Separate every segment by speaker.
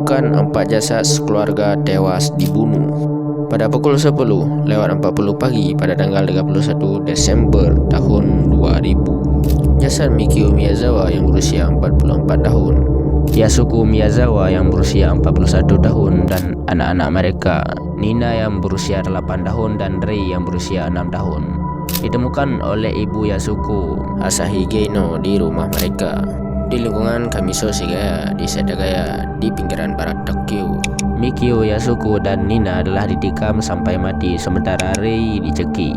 Speaker 1: ditemukan 4 jasad sekeluarga tewas dibunuh. Pada pukul 10:40 pagi pada tanggal 31 Desember tahun 2000, jasad Mikio Miyazawa yang berusia 44 tahun, Yasuko Miyazawa yang berusia 41 tahun dan anak-anak mereka, Nina yang berusia 8 tahun dan Rei yang berusia 6 tahun, ditemukan oleh ibu Yasuko, Asahi Geino, di rumah mereka di lingkungan Kamiso Shigaya di Setagaya di pinggiran barat Tokyo. Mikio, Yasuko, dan Nina adalah ditikam sampai mati sementara Rei dicekik.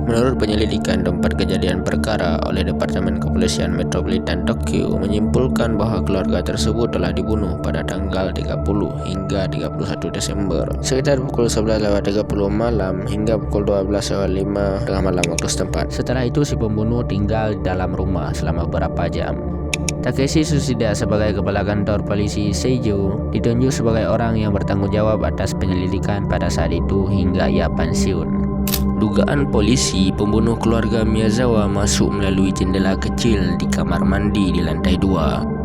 Speaker 1: Menurut penyelidikan tempat kejadian perkara oleh Departemen Kepolisian Metropolitan Tokyo menyimpulkan bahwa keluarga tersebut telah dibunuh pada tanggal 30 hingga 31 Desember sekitar pukul 11:30 malam hingga pukul 12:05 tengah malam waktu setempat. Setelah itu si pembunuh tinggal di dalam rumah selama beberapa jam. Takeshi Tsushida sebagai kepala kantor polisi Seijo ditunjuk sebagai orang yang bertanggung jawab atas penyelidikan pada saat itu hingga ia pensiun. Dugaan polisi, pembunuh keluarga Miyazawa masuk melalui jendela kecil di kamar mandi di lantai 2.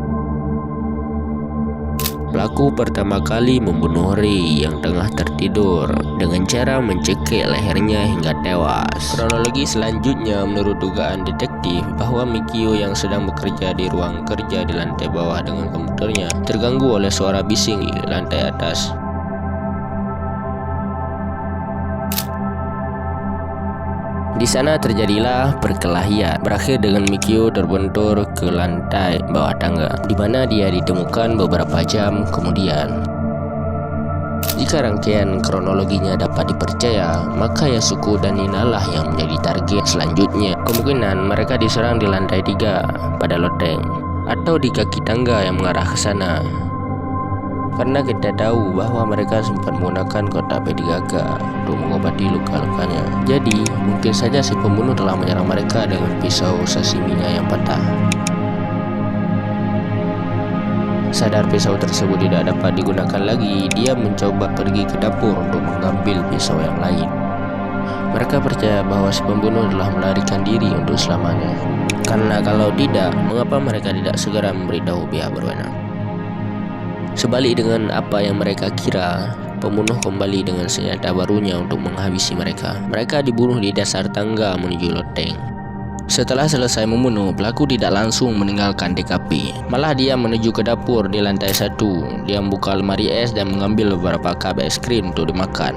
Speaker 1: Pelaku pertama kali membunuh Rei yang tengah tertidur dengan cara mencekik lehernya hingga tewas. Kronologi selanjutnya menurut dugaan detektif bahwa Mikio yang sedang bekerja di ruang kerja di lantai bawah dengan komputernya terganggu oleh suara bising di lantai atas. Di sana terjadilah perkelahian, berakhir dengan Mikio terbentur ke lantai bawah tangga, di mana dia ditemukan beberapa jam kemudian. Jika rangkaian kronologinya dapat dipercaya, maka Yasuko dan Nina lah yang menjadi target selanjutnya. Kemungkinan mereka diserang di lantai 3 pada loteng atau di kaki tangga yang mengarah ke sana. Karena kita tahu bahwa mereka sempat menggunakan kotak P3K untuk mengobati luka-lukanya. Jadi, mungkin saja si pembunuh telah menyerang mereka dengan pisau sashiminya yang patah. Sadar pisau tersebut tidak dapat digunakan lagi, dia mencoba pergi ke dapur untuk mengambil pisau yang lain. Mereka percaya bahwa si pembunuh telah melarikan diri untuk selamanya. Karena kalau tidak, mengapa mereka tidak segera memberitahu pihak berwenang? Sebalik dengan apa yang mereka kira, pembunuh kembali dengan senjata barunya untuk menghabisi mereka. Mereka dibunuh di dasar tangga menuju loteng. Setelah selesai membunuh, pelaku tidak langsung meninggalkan TKP. Malah dia menuju ke dapur di lantai 1. Dia membuka lemari es dan mengambil beberapa cup es krim untuk dimakan.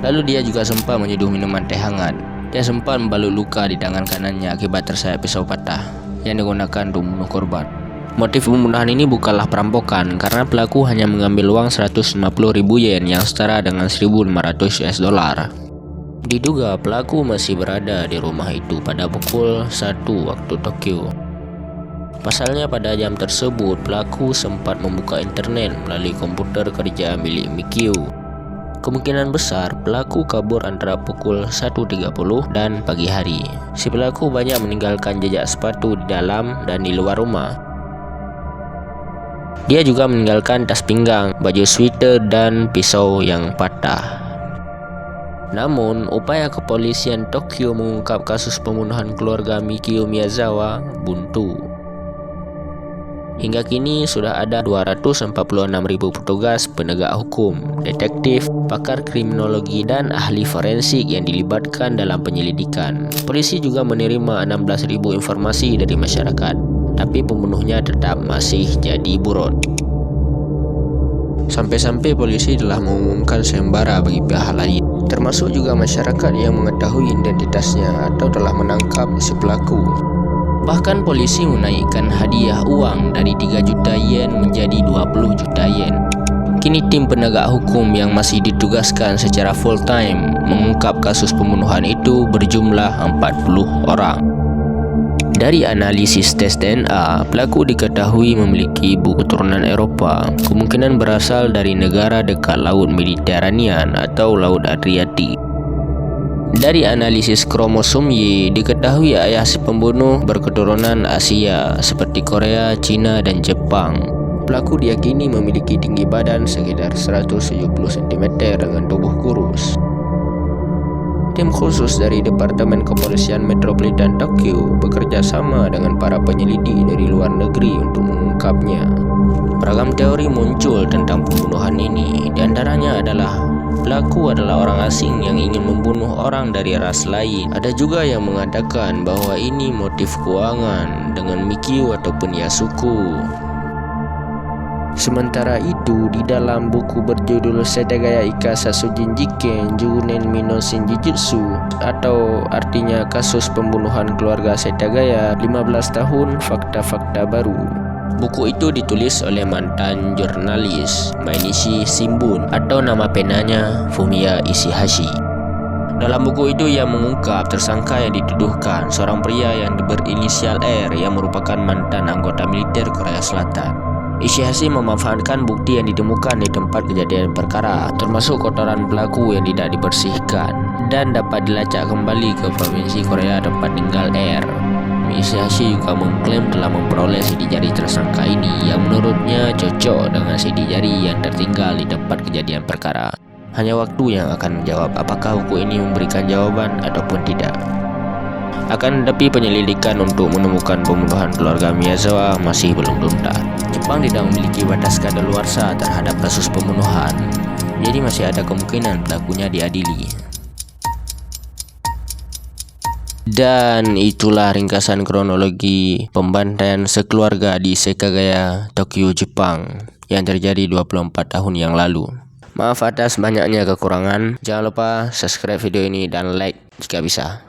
Speaker 1: Lalu dia juga sempat menyeduh minuman teh hangat. Dia sempat membalut luka di tangan kanannya akibat tersayat pisau patah yang digunakan untuk membunuh korban. Motif pembunuhan ini bukanlah perampokan karena pelaku hanya mengambil uang 150.000 yen yang setara dengan 1.500 US dollar. Diduga pelaku masih berada di rumah itu pada pukul 1 waktu Tokyo. Pasalnya pada jam tersebut pelaku sempat membuka internet melalui komputer kerja milik Mikio. Kemungkinan besar pelaku kabur antara pukul 1.30 dan pagi hari. Si pelaku banyak meninggalkan jejak sepatu di dalam dan di luar rumah. Dia juga meninggalkan tas pinggang, baju sweater, dan pisau yang patah. Namun, upaya kepolisian Tokyo mengungkap kasus pembunuhan keluarga Mikio Miyazawa buntu. Hingga kini sudah ada 246.000 petugas penegak hukum, detektif, pakar kriminologi, dan ahli forensik yang dilibatkan dalam penyelidikan. Polisi juga menerima 16.000 informasi dari masyarakat, tapi pembunuhnya tetap masih jadi buron. Sampai-sampai polisi telah mengumumkan sayembara bagi pihak lain, termasuk juga masyarakat yang mengetahui identitasnya atau telah menangkap si pelaku. Bahkan polisi menaikkan hadiah uang dari 3 juta yen menjadi 20 juta yen. Kini tim penegak hukum yang masih ditugaskan secara full time mengungkap kasus pembunuhan itu berjumlah 40 orang. Dari analisis tes DNA, pelaku diketahui memiliki ibu keturunan Eropa, kemungkinan berasal dari negara dekat Laut Mediterranean atau Laut Adriatik. Dari analisis kromosom Y, diketahui ayah si pembunuh berketurunan Asia seperti Korea, Cina, dan Jepang. Pelaku diyakini memiliki tinggi badan sekitar 170 cm dengan tubuh kurus. Tim khusus dari Departemen Kepolisian Metropolitan Tokyo bekerja sama dengan para penyelidik dari luar negeri untuk mengungkapnya. Beragam teori muncul tentang pembunuhan ini. Di antaranya adalah pelaku adalah orang asing yang ingin membunuh orang dari ras lain. Ada juga yang mengatakan bahwa ini motif keuangan dengan Mikyu ataupun Yasuko. Sementara itu, di dalam buku berjudul Setagaya Ika Satsujin Jiken Junen Mino Shinjitsu, atau artinya kasus pembunuhan keluarga Setagaya 15 tahun fakta-fakta baru. Buku itu ditulis oleh mantan jurnalis Mainichi Shimbun atau nama penanya Fumiya Ishihashi. Dalam buku itu ia mengungkap tersangka yang dituduhkan seorang pria yang berinisial R yang merupakan mantan anggota militer Korea Selatan. Ishihashi memanfaatkan bukti yang ditemukan di tempat kejadian perkara, termasuk kotoran pelaku yang tidak dibersihkan dan dapat dilacak kembali ke provinsi Korea tempat tinggal R. Ishihashi juga mengklaim telah memperoleh sidik jari tersangka ini yang menurutnya cocok dengan sidik jari yang tertinggal di tempat kejadian perkara. Hanya waktu yang akan menjawab apakah buku ini memberikan jawaban ataupun tidak. Akan tetapi penyelidikan untuk menemukan pembunuhan keluarga Miyazawa masih belum tuntas. Jepang tidak memiliki batas kadaluarsa terhadap kasus pembunuhan, jadi masih ada kemungkinan pelakunya diadili. Dan itulah ringkasan kronologi pembantaian sekeluarga di Sekagaya, Tokyo, Jepang yang terjadi 24 tahun yang lalu. Maaf atas banyaknya kekurangan. Jangan lupa subscribe video ini dan like jika bisa.